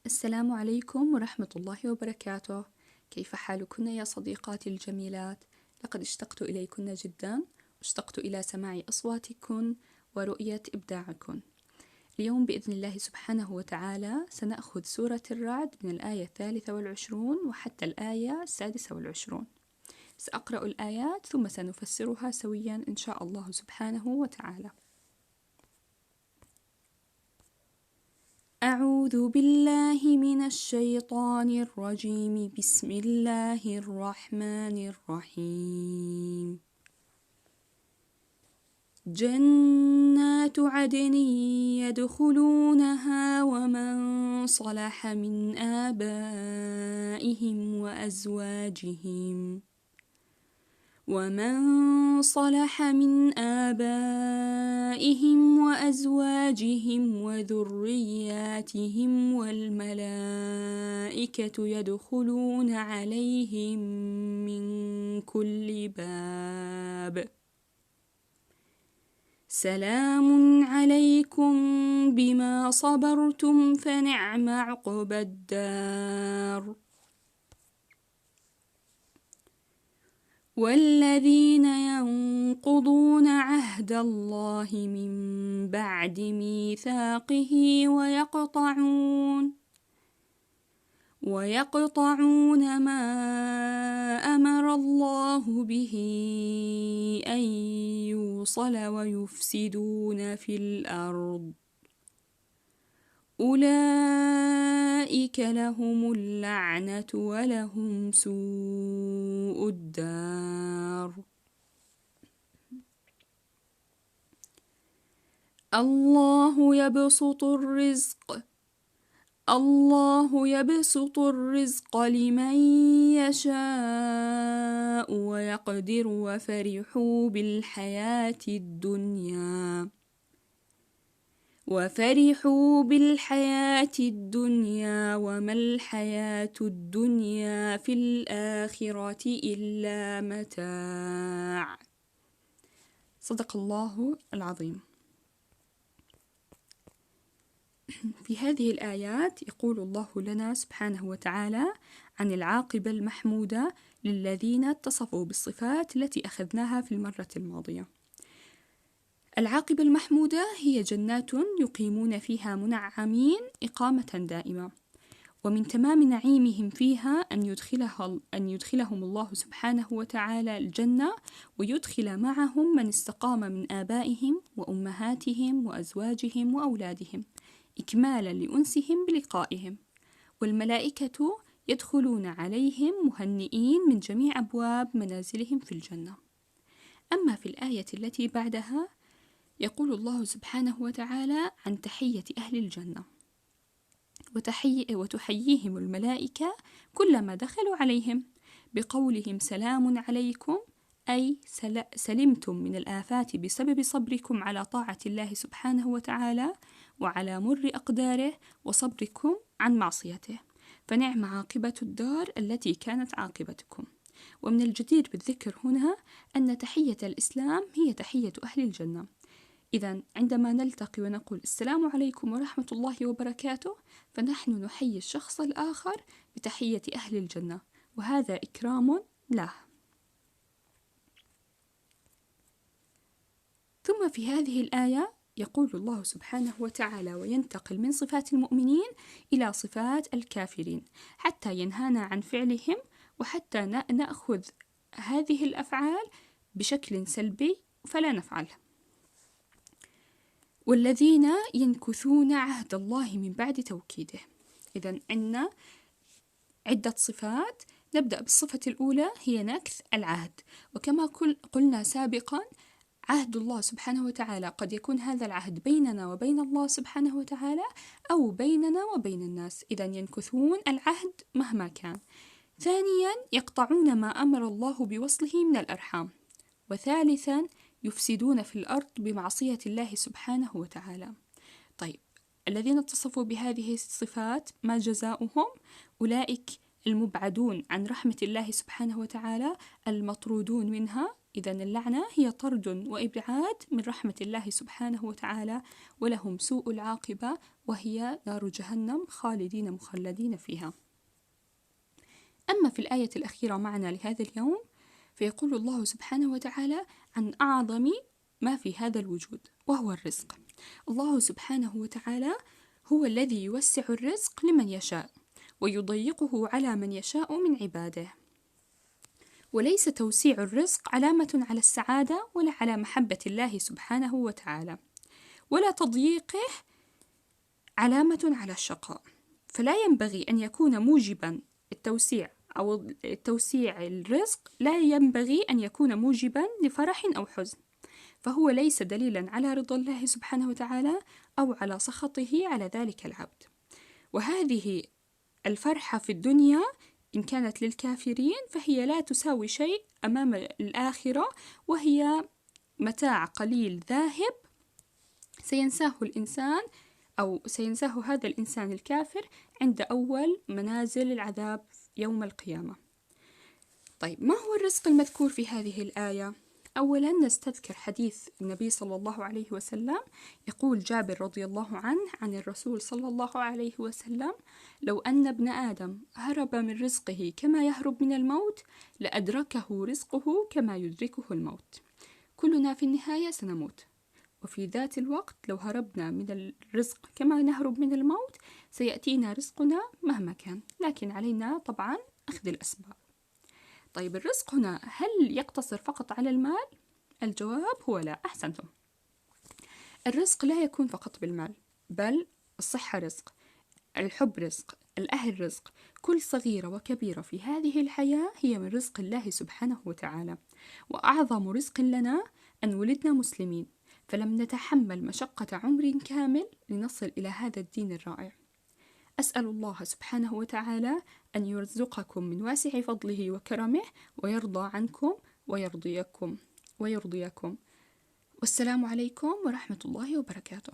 السلام عليكم ورحمة الله وبركاته. كيف حالكن يا صديقاتي الجميلات؟ لقد اشتقت إليكن جدا، واشتقت إلى سماع أصواتكن ورؤية إبداعكن. اليوم بإذن الله سبحانه وتعالى سنأخذ سورة الرعد من الآية 23 وحتى الآية 26. سأقرأ الآيات ثم سنفسرها سويا إن شاء الله سبحانه وتعالى. أعوذ بالله من الشيطان الرجيم. بسم الله الرحمن الرحيم. جنات عدن يدخلونها ومن صلح من آبائهم وأزواجهم وذرياتهم والملائكة يدخلون عليهم من كل باب. سلام عليكم بما صبرتم فنعم عقبى الدار. والذين ينقضون عهد الله من بعد ميثاقه ويقطعون ما أمر الله به أن يوصل ويفسدون في الأرض، أولئك لهم اللعنة ولهم سوء الدار. الله يبسط الرزق لمن يشاء ويقدر وفرحوا بالحياة الدنيا وما الحياة الدنيا في الآخرة إلا متاع. صدق الله العظيم. في هذه الآيات يقول الله لنا سبحانه وتعالى عن العاقبة المحمودة للذين اتصفوا بالصفات التي أخذناها في المرة الماضية. العاقبة المحمودة هي جنات يقيمون فيها منعمين إقامة دائمة، ومن تمام نعيمهم فيها أن يدخلهم الله سبحانه وتعالى الجنة، ويدخل معهم من استقام من آبائهم وأمهاتهم وأزواجهم وأولادهم إكمالا لأنسهم بلقائهم. والملائكة يدخلون عليهم مهنئين من جميع أبواب منازلهم في الجنة. أما في الآية التي بعدها يقول الله سبحانه وتعالى عن تحية أهل الجنة، وتحييهم الملائكة كلما دخلوا عليهم بقولهم سلام عليكم، أي سلمتم من الآفات بسبب صبركم على طاعة الله سبحانه وتعالى وعلى مر أقداره وصبركم عن معصيته، فنعم عاقبة الدار التي كانت عاقبتكم. ومن الجدير بالذكر هنا أن تحية الإسلام هي تحية أهل الجنة. إذن عندما نلتقي ونقول السلام عليكم ورحمة الله وبركاته، فنحن نحيي الشخص الآخر بتحية أهل الجنة، وهذا إكرام له. ثم في هذه الآية يقول الله سبحانه وتعالى وينتقل من صفات المؤمنين إلى صفات الكافرين حتى ينهانا عن فعلهم، وحتى نأخذ هذه الأفعال بشكل سلبي فلا نفعلها. والذين ينكثون عهد الله من بعد توكيده. إذن عندنا عدة صفات، نبدأ بالصفة الأولى هي نكث العهد. وكما قلنا سابقا، عهد الله سبحانه وتعالى قد يكون هذا العهد بيننا وبين الله سبحانه وتعالى أو بيننا وبين الناس، إذن ينكثون العهد مهما كان. ثانيا يقطعون ما أمر الله بوصله من الأرحام. وثالثا يفسدون في الأرض بمعصية الله سبحانه وتعالى. طيب، الذين اتصفوا بهذه الصفات ما جزاؤهم؟ أولئك المبعدون عن رحمة الله سبحانه وتعالى، المطرودون منها إذن اللعنة هي طرد وإبعاد من رحمة الله سبحانه وتعالى، ولهم سوء العاقبة وهي نار جهنم خالدين مخلدين فيها. أما في الآية الأخيرة معنا لهذا اليوم، فيقول الله سبحانه وتعالى عن أعظم ما في هذا الوجود وهو الرزق. الله سبحانه وتعالى هو الذي يوسع الرزق لمن يشاء ويضيقه على من يشاء من عباده، وليس توسيع الرزق علامة على السعادة ولا على محبة الله سبحانه وتعالى، ولا تضييقه علامة على الشقاء. فلا ينبغي أن يكون موجبا التوسيع الرزق لا ينبغي أن يكون موجبا لفرح أو حزن، فهو ليس دليلا على رضا الله سبحانه وتعالى أو على سخطه على ذلك العبد. وهذه الفرحة في الدنيا إن كانت للكافرين فهي لا تساوي شيء أمام الآخرة، وهي متاع قليل ذاهب سينساه الإنسان أو سينساه هذا الإنسان الكافر عند أول منازل العذاب يوم القيامة. طيب، ما هو الرزق المذكور في هذه الآية؟ أولا نستذكر حديث النبي صلى الله عليه وسلم. يقول جابر رضي الله عنه عن الرسول صلى الله عليه وسلم: لو أن ابن آدم هرب من رزقه كما يهرب من الموت لأدركه رزقه كما يدركه الموت. كلنا في النهاية سنموت، وفي ذات الوقت لو هربنا من الرزق كما نهرب من الموت سيأتينا رزقنا مهما كان، لكن علينا طبعا أخذ الأسباب. طيب، الرزق هنا هل يقتصر فقط على المال؟ الجواب هو لا. أحسنتم. الرزق لا يكون فقط بالمال، بل الصحة رزق، الحب رزق، الأهل رزق. كل صغيرة وكبيرة في هذه الحياة هي من رزق الله سبحانه وتعالى. وأعظم رزق لنا أن ولدنا مسلمين، فلم نتحمل مشقة عمر كامل لنصل إلى هذا الدين الرائع. أسأل الله سبحانه وتعالى أن يرزقكم من واسع فضله وكرمه، ويرضى عنكم ويرضيكم. والسلام عليكم ورحمة الله وبركاته.